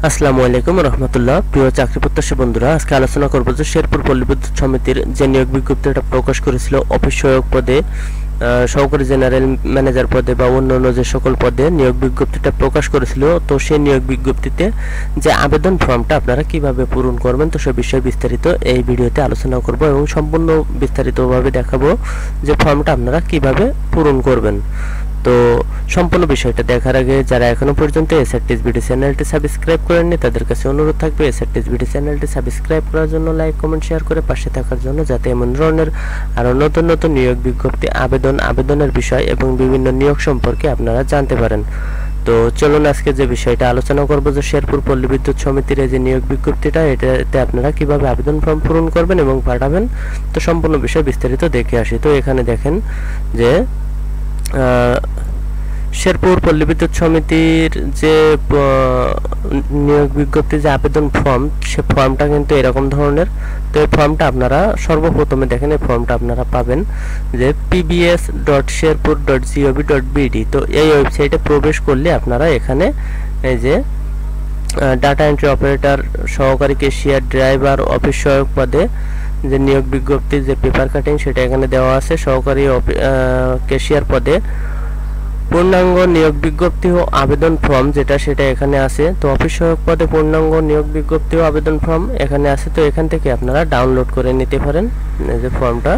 আসসালামু আলাইকুম রহমতুল্লাহ। প্রিয় চাকরি প্রত্যাশী বন্ধুরা, আজকে আলোচনা করব যে শেরপুর পল্লী বিদ্যুৎ সমিতির যে নিয়োগ বিজ্ঞপ্তিটা প্রকাশ করেছিল অফিস সহায়ক পদে, সহকারী জেনারেল ম্যানেজার পদে বা অন্যান্য যে সকল পদে নিয়োগ বিজ্ঞপ্তিটা প্রকাশ করেছিল, তো সেই নিয়োগ বিজ্ঞপ্তিতে যে আবেদন ফর্মটা আপনারা কিভাবে পূরণ করবেন, তো সে বিষয়ে বিস্তারিত এই ভিডিওতে আলোচনা করব এবং সম্পূর্ণ বিস্তারিতভাবে দেখাবো যে ফর্মটা আপনারা কিভাবে পূরণ করবেন। তো সম্পূর্ণ বিষয়টা দেখার আগে যারা এখনো পর্যন্ত এসআরটিএসবিডি চ্যানেলটি সাবস্ক্রাইব করেননি তাদের কাছে অনুরোধ থাকবে এসআরটিএসবিডি চ্যানেলটি সাবস্ক্রাইব করার জন্য, লাইক কমেন্ট শেয়ার করে পাশে থাকার জন্য, যাতে এমন ধরনের আরও নতুন নতুন নিয়োগ বিজ্ঞপ্তি, আবেদনের বিষয় এবং বিভিন্ন নিয়োগ সম্পর্কে আপনারা জানতে পারেন। তো চলুন আজকে যে বিষয়টা আলোচনা করব যে শেরপুর পল্লী বিদ্যুৎ সমিতির এই যে নিয়োগ বিজ্ঞপ্তিটা, এটাতে আপনারা কিভাবে আবেদন ফর্ম পূরণ করবেন এবং পাঠাবেন, তো সম্পূর্ণ বিষয় বিস্তারিত দেখে আসি। তো এখানে দেখেন যে শেরপুর পল্লী বিদ্যুৎ সমিতির যে নিয়োগ বিজ্ঞপ্তি যে আবেদন ফর্ম, সে ফর্মটা কিন্তু এরকম ধরনের। তো এই ফর্মটা আপনারা সর্বপ্রথমে দেখেন, এই ফর্মটা আপনারা পাবেন যে pbs.sherpur.gov.bd। তো এই ওয়েবসাইটে প্রবেশ করলে আপনারা এখানে এই যে ডাটা এন্ট্রি অপারেটর, সহকারী ক্যাশিয়ার, ড্রাইভার, অফিস সহায়ক পদে যে নিয়োগ বিজ্ঞপ্তি যে পেপার কাটিং সেটা এখানে দেওয়া আছে। সহকারী ক্যাশিয়ার পদে পূর্ণাঙ্গ নিয়োগ বিজ্ঞপ্তি ও আবেদন ফর্ম যেটা, সেটা এখানে আছে। তো অফিস সহায়ক পদে পূর্ণাঙ্গ নিয়োগ বিজ্ঞপ্তি ও আবেদন ফর্ম এখানে আছে। তো এখান থেকে আপনারা ডাউনলোড করে নিতে পারেন এই যে ফর্মটা।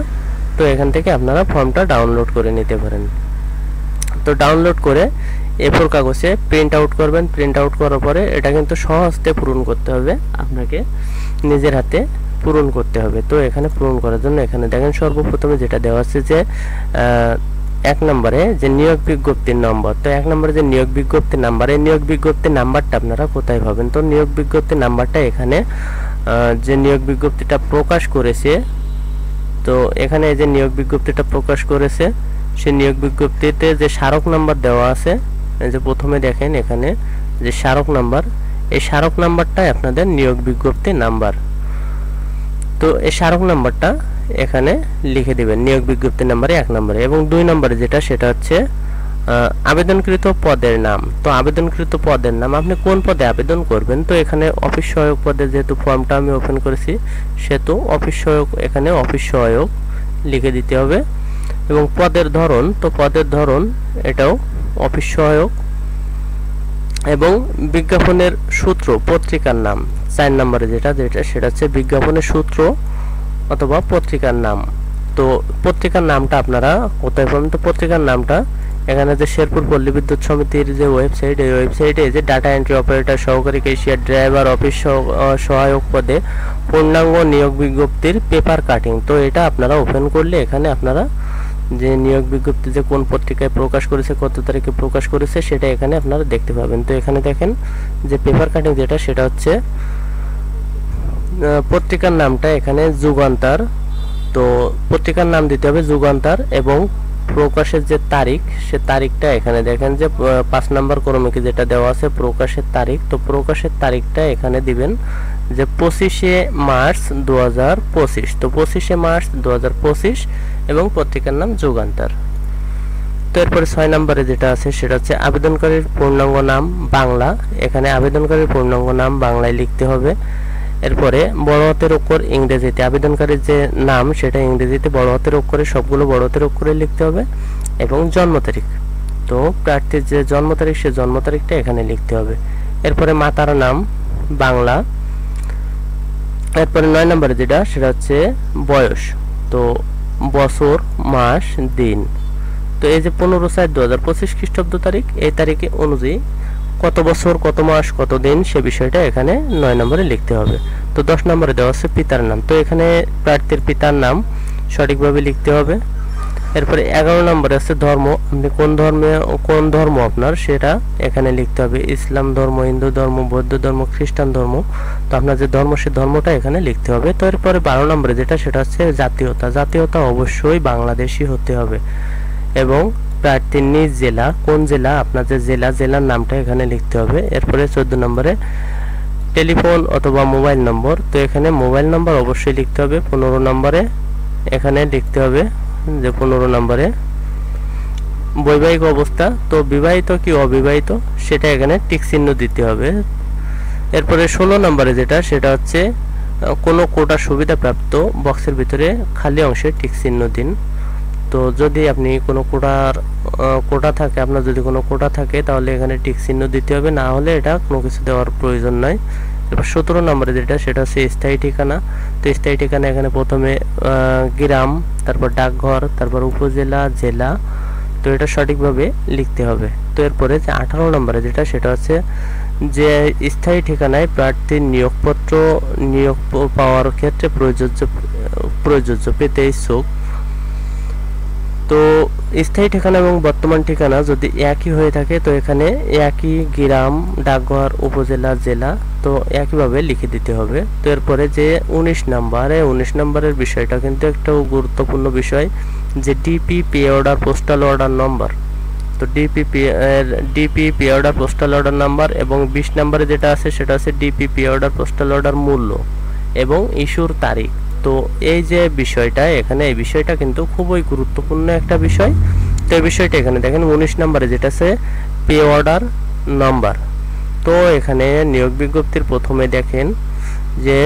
তো এখান থেকে আপনারা ফর্মটা ডাউনলোড করে নিতে পারেন। তো ডাউনলোড করে A4 কাগজে প্রিন্ট আউট করবেন। প্রিন্ট আউট করার পরে এটা কিন্তু স্বহস্তে পূরণ করতে হবে, আপনাকে নিজের হাতে পূরণ করতে হবে। তো এখানে পূরণ করার জন্য এখানে দেখেন সর্বপ্রথমে যেটা দেওয়া আছে যে 1 নম্বরে যে নিয়োগ বিজ্ঞপ্তির নম্বর। তো 1 নম্বরে যে নিয়োগ বিজ্ঞপ্তির নাম্বার, এই নিয়োগ বিজ্ঞপ্তির নাম্বারটা আপনারা কোথায় পাবেন? তো নিয়োগ বিজ্ঞপ্তির নাম্বারটা এখানে যে নিয়োগ বিজ্ঞপ্তিটা প্রকাশ করেছে, তো এখানে যে নিয়োগ বিজ্ঞপ্তিটা প্রকাশ করেছে সেই নিয়োগ বিজ্ঞপ্তিতে যে স্মারক নাম্বার দেওয়া আছে, এই যে প্রথমে দেখেন এখানে যে স্মারক নাম্বার, এই স্মারক নাম্বারটাই আপনাদের নিয়োগ বিজ্ঞপ্তির নাম্বার। তো এই স্মারক নাম্বারটা এখানে লিখে দিবেন নিয়োগ বিজ্ঞপ্তি নাম্বারে 1 নম্বরে। এবং 2 নম্বরে যেটা, সেটা হচ্ছে আবেদনকৃত পদের নাম। তো আবেদনকৃত পদের নাম, আপনি কোন পদে আবেদন করবেন। তো এখানে অফিস সহায়ক পদে যেহেতু ফর্মটা আমি ওপেন করেছি, সেহেতু অফিস সহায়ক, এখানে অফিস সহায়ক লিখে দিতে হবে। এবং পদের ধরন, তো পদের ধরন এটাও অফিস সহায়ক। এবং বিজ্ঞাপনের সূত্র, পত্রিকার নাম 4 নম্বরে যেটা সেটা হচ্ছে বিজ্ঞাপনের সূত্র অথবা পত্রিকার নাম। তো পত্রিকার নামটা আপনারা কোথায় পাবেন? তো পত্রিকার নামটা এখানে যে শেরপুর পল্লী বিদ্যুৎ সমিতির যে ওয়েবসাইট, এই ওয়েবসাইটে যে ডাটা এন্ট্রি অপারেটর, সহকারী ক্যাশিয়ার, ড্রাইভার, অফিস সহায়ক পদে পূর্ণাঙ্গ নিয়োগ বিজ্ঞপ্তির পেপার কাটিং, তো এটা আপনারা ওপেন করলে এখানে আপনারা যে নিয়োগ বিজ্ঞপ্তি যে কোন পত্রিকায় প্রকাশ করেছে, কত তারিখে প্রকাশ করেছে, সেটা এখানে আপনারা দেখতে পাবেন। তো এখানে দেখেন যে পেপার কাটিং যেটা, সেটা হচ্ছে পত্রিকার নামটা এখানে যুগান্তর। তো পত্রিকার নাম দিতে হবে যুগান্তর এবং প্রকাশের যে তারিখ, সে তারিখটা এখানে দেখেন যে 5 নম্বর ক্রমিকে যেটা দেওয়া আছে প্রকাশের তারিখ। তো প্রকাশের তারিখটা এখানে দিবেন যে 25শে মার্চ 2025। তো 25শে মার্চ 2025 এবং পত্রিকার নাম যুগান্তর। তো এরপরে 6 নম্বরে যেটা আছে সেটা হচ্ছে আবেদনকারীর পূর্ণাঙ্গ নাম বাংলা। এখানে আবেদনকারীর পূর্ণাঙ্গ নাম বাংলায় লিখতে হবে। এরপরে বড় হাতের অক্ষর ইংরেজিতে, আবেদনকারীর যে নাম সেটা ইংরেজিতে বড় হাতের অক্ষরে, সবগুলো বড় হাতের অক্ষরে লিখতে হবে। এবং জন্ম তারিখ, তো প্রার্থীর যে জন্ম তারিখ, সে জন্ম তারিখটা এখানে লিখতে হবে। এরপরে মাতার নাম বাংলা। এরপরে 9 নম্বরে যেটা, সেটা হচ্ছে বয়স, তো বছর, মাস, দিন। তো এই যে 15/4/2025 খ্রিস্টাব্দ তারিখ, এই তারিখে অনুযায়ী কত বছর, কত মাস, কত দিন, সে বিষয়টা এখানে 9 নম্বরে লিখতে হবে। তো 10 নম্বরে দেওয়া আছে পিতার নাম। তো এখানে প্রার্থীর পিতার নাম সঠিকভাবে লিখতে হবে। এরপরে 11 নম্বরে আছে ধর্ম, আপনি কোন ধর্ম আপনার, সেটা এখানে লিখতে হবে। ইসলাম ধর্ম, হিন্দু ধর্ম, বৌদ্ধ ধর্ম, খ্রিস্টান ধর্ম। তো আপনার যে ধর্ম, সে ধর্মটা এখানে লিখতে হবে। তো এরপরে 12 নম্বরে যেটা, সেটা হচ্ছে জাতীয়তা। জাতীয়তা অবশ্যই বাংলাদেশি হতে হবে। এবং প্রার্থীর নিজ জেলা, কোন জেলা, আপনার যে জেলার নামটা এখানে লিখতে হবে। এরপরে 14 নম্বরে টেলিফোন অথবা মোবাইল নম্বর। তো এখানে মোবাইল নম্বর অবশ্যই লিখতে হবে। 15 নম্বরে এখানে লিখতে হবে যে 15 নম্বরে বৈবাহিক অবস্থা, তো বিবাহিত কি অবিবাহিত সেটা এখানে টিক চিহ্ন দিতে হবে। এরপরে 16 নম্বরে যেটা সেটা হচ্ছে কোনো কোটা সুবিধাপ্রাপ্ত বক্সের ভিতরে খালি অংশে টিক চিহ্ন দিন। তো যদি আপনি কোনো কোটা থাকে, আপনার যদি কোনো কোটা থাকে তাহলে এখানে টিক চিহ্ন দিতে হবে, না হলে এটা কোনো কিছু দেওয়ার প্রয়োজন নাই। এবার 17 নম্বরে যেটা সেটা হচ্ছে স্থায়ী ঠিকানা। তো স্থায়ী ঠিকানা এখানে প্রথমে গ্রাম, তারপর ডাকঘর, তারপর উপজেলা, জেলা। তো এটা সঠিকভাবে লিখতে হবে। তো এরপরে যে 18 নম্বরে যেটা সেটা হচ্ছে যে স্থায়ী ঠিকানায় প্রার্থীর নিয়োগ পাওয়ার ক্ষেত্রে প্রযোজ্য পেতে ইচ্ছুক। তো স্থায়ী ঠিকানা এবং বর্তমান ঠিকানা যদি একই হয়ে থাকে তো এখানে একই গ্রাম, ডাকঘর, উপজেলা, জেলা তো একইভাবে লিখে দিতে হবে। তো এরপরে যে 19 নম্বরের বিষয়টা কিন্তু একটা গুরুত্বপূর্ণ বিষয়, যে DP pay order postal order number. তো DP pay order postal order number এবং 20 নম্বরে যেটা আছে সেটা আছে DP pay order postal order মূল্য এবং ইস্যুর তারিখ। তো এই যে বিষয়টা এখানে, এই বিষয়টা কিন্তু খুবই গুরুত্বপূর্ণ একটা বিষয়। তো এই বিষয়টা এখানে দেখেন 19 নম্বরে যেটা আছে পে অর্ডার নাম্বার। তো এখানে নিয়োগ বিজ্ঞপ্তির প্রথমে দেখেন যে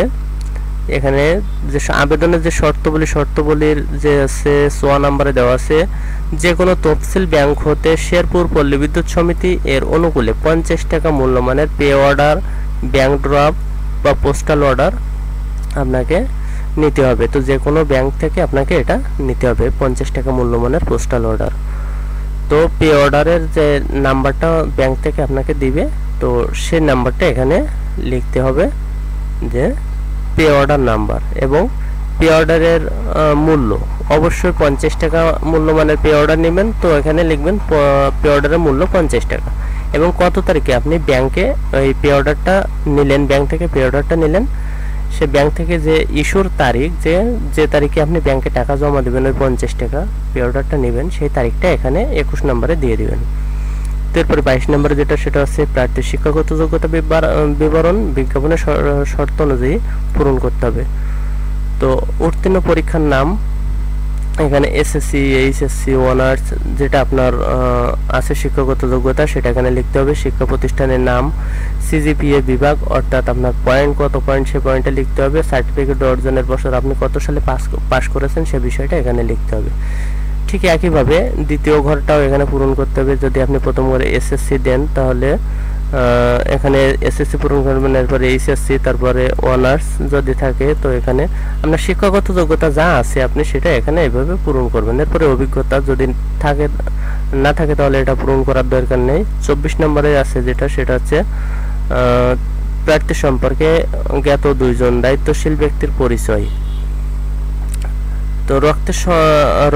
এখানে যে আবেদনের যে শর্তবলীর যে আছে 6 নম্বরে দেওয়া আছে, যে কোনো তফসিল ব্যাংক হতে শেরপুর পল্লী বিদ্যুৎ সমিতি এর অনুকূলে 50 টাকা মূল্যমানের পে অর্ডার, ব্যাংক ড্রাফট বা পোস্টাল অর্ডার আপনাকে নিতে হবে। তো যে কোনো ব্যাংক থেকে আপনাকে এটা নিতে হবে 50 টাকা মূল্যমানের পোস্টাল অর্ডার। তো পে অর্ডারের যে নাম্বারটা ব্যাংক থেকে আপনাকে দিবে, তো সেই নাম্বারটা এখানে লিখতে হবে যে পে অর্ডার নাম্বার, এবং পে অর্ডারের মূল্য অবশ্যই 50 টাকা মূল্যমানের পে অর্ডার নেবেন। তো এখানে লিখবেন পে অর্ডারের মূল্য 50 টাকা এবং কত তারিখে আপনি ব্যাংকে ওই পে অর্ডারটা নিলেন, ব্যাংক থেকে পে অর্ডারটা নিলেন, সে ব্যাংক থেকে যে ইস্যুর তারিখ, যে তারিখে আপনি ব্যাংকে টাকা জমা দেবেন ওই 50 টাকা পে অর্ডারটা নেবেন, সেই তারিখটা এখানে 21 নম্বরে দিয়ে দিবেন। এরপরে 22 নম্বরে যেটা সেটা হচ্ছে প্রার্থীর শিক্ষাগত যোগ্যতা বিবরণ বিজ্ঞাপনের শর্ত অনুযায়ী পূরণ করতে হবে। তো উত্তীর্ণ পরীক্ষার নাম এখানে এসএসসি, এইচএসসি, অনার্স যেটা আপনার আছে শিক্ষাগত যোগ্যতা সেটা এখানে লিখতে হবে। শিক্ষা প্রতিষ্ঠানের নাম, সিজিপিএ বিভাগ অর্থাৎ আপনার পয়েন্ট কত পয়েন্ট সে পয়েন্টে লিখতে হবে। সার্টিফিকেট অর্জনের বছর আপনি কত সালে পাস করেছেন সে বিষয়টা এখানে লিখতে হবে। ঠিক একইভাবে দ্বিতীয় ঘরটাও এখানে পূরণ করতে হবে। যদি আপনি প্রথম ঘরে এসএসসি দেন তাহলে এখানে এসএসসি পূরণ করবেন, এরপরে এইচএসসি, তারপরে অনার্স যদি থাকে তো এখানে আপনার শিক্ষাগত যোগ্যতা যা আছে আপনি সেটা এখানে এইভাবে পূরণ করবেন। এরপরে অভিজ্ঞতা যদি না থাকে তাহলে এটা পূরণ করার দরকার নেই। 24 নম্বরে আছে যেটা সেটা হচ্ছে প্রার্থী সম্পর্কে জ্ঞাত 2 জন দায়িত্বশীল ব্যক্তির পরিচয়। তো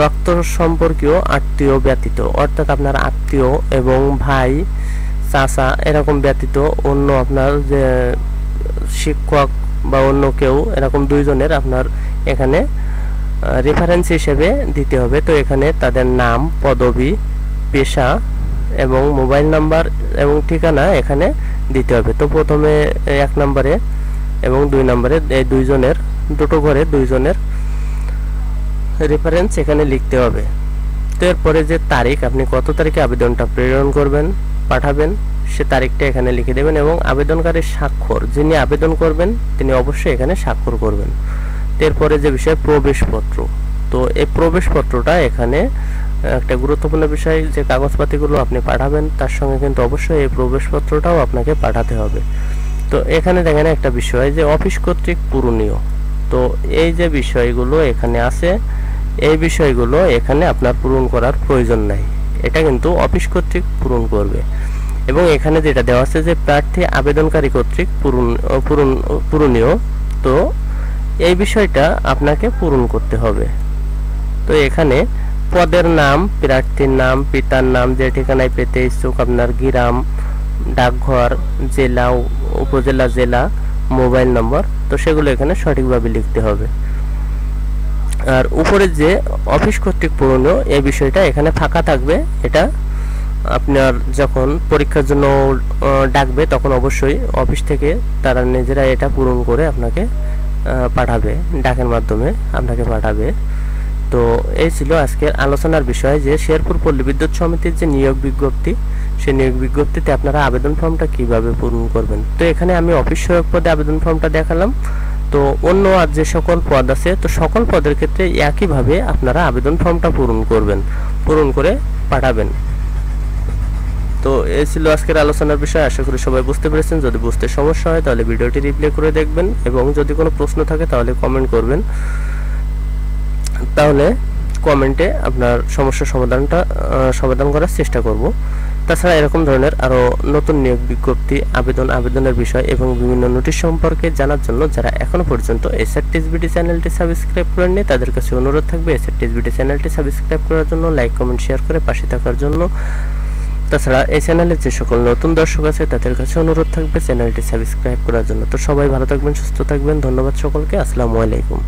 রক্ত সম্পর্কীয় আত্মীয় ব্যতীত, অর্থাৎ আপনার আত্মীয় এবং ভাই, চাচা এরকম ব্যতীত অন্য আপনার যে শিক্ষক বা অন্য কেউ এরকম 2 জনের আপনার এখানে রেফারেন্স হিসেবে দিতে হবে। তো এখানে তাদের নাম, পদবি, পেশা এবং মোবাইল নাম্বার এবং ঠিকানা এখানে দিতে হবে। তো প্রথমে 1 নম্বরে এবং 2 নম্বরে এই 2 জনের দুটো ঘরে 2 জনের রেফারেন্স এখানে লিখতে হবে। তো এরপরে যে তারিখ, আপনি কত তারিখে আবেদনটা প্রেরণ করবেন পাঠাবেন সে তারিখটা এখানে লিখে দেবেন এবং আবেদনকারীর স্বাক্ষর, যিনি আবেদন করবেন তিনি অবশ্যই এখানে স্বাক্ষর করবেন। এরপরে যে বিষয় প্রবেশপত্র, তো এই প্রবেশপত্রটা এখানে একটা গুরুত্বপূর্ণ বিষয়, যে কাগজপাতিগুলো আপনি পাঠাবেন তার সঙ্গে কিন্তু অবশ্যই এই প্রবেশপত্রটাও আপনাকে পাঠাতে হবে। তো এখানে দেখেন একটা বিষয় যে অফিস কর্তৃক পূরণীয়, তো এই যে বিষয়গুলো এখানে আছে এই বিষয়গুলো এখানে আপনার পূরণ করার প্রয়োজন নাই, এটা কিন্তু অফিস কর্তৃক পূরণ করবে। এবং এখানে যেটা দেওয়া আছে যে প্রার্থী আবেদনকারী কর্তৃক পূরণীয়, তো এই বিষয়টা আপনাকে পূরণ করতে হবে। তো এখানে পদের নাম, প্রার্থীর নাম, পিতার নাম, যে ঠিকানায় পেতে ইচ্ছুক, আপনার গ্রাম, ডাকঘর, জেলা, উপজেলা, জেলা, মোবাইল নম্বর, তো সেগুলো এখানে সঠিকভাবে লিখতে হবে। আর উপরে যে অফিস কর্তৃক পূরণীয় এই বিষয়টা এখানে ফাঁকা থাকবে, এটা আপনার যখন পরীক্ষার জন্য ডাকবে তখন অবশ্যই অফিস থেকে তারা নিজেরা এটা পূরণ করে আপনাকে পাঠাবে, ডাকের মাধ্যমে আপনাকে পাঠাবে। তো এই ছিল আজকের আলোচনার বিষয় যে শেরপুর পল্লী বিদ্যুৎ সমিতির যে নিয়োগ বিজ্ঞপ্তি সেই নিয়োগ বিজ্ঞপ্তিতে আপনারা আবেদন ফর্মটা কিভাবে পূরণ করবেন। তো এখানে আমি অফিস সহায়ক পদে আবেদন ফর্মটা দেখালাম। তো অন্য আর যে সকল পদ আছে, তো সকল পদের ক্ষেত্রে একইভাবে আপনারা আবেদন ফর্মটা পূরণ করবেন, পূরণ করে পাঠাবেন। তো এই ছিল আজকের আলোচনার বিষয়। আশা করি সবাই বুঝতে পেরেছেন। যদি বুঝতে সমস্যা হয় তাহলে ভিডিওটি রিপ্লে করে দেখবেন, এবং যদি কোনো প্রশ্ন থাকে তাহলে কমেন্ট করবেন। তাহলে কমেন্টে আপনার সমস্যার সমাধান করার চেষ্টা করব। তাছাড়া এরকম ধরনের আরও নতুন নিয়োগ বিজ্ঞপ্তি, আবেদনের বিষয় এবং বিভিন্ন নোটিশ সম্পর্কে জানার জন্য যারা এখনও পর্যন্ত SRTSBD চ্যানেলটি সাবস্ক্রাইব করেননি, তাদের কাছে অনুরোধ থাকবে SRTSBD চ্যানেলটি সাবস্ক্রাইব করার জন্য, লাইক কমেন্ট শেয়ার করে পাশে থাকার জন্য। তাছাড়া এই চ্যানেলের যে সকল নতুন দর্শক আছে তাদের কাছে অনুরোধ থাকবে চ্যানেলটি সাবস্ক্রাইব করার জন্য। তো সবাই ভালো থাকবেন, সুস্থ থাকবেন। ধন্যবাদ সকলকে। আসসালামু আলাইকুম।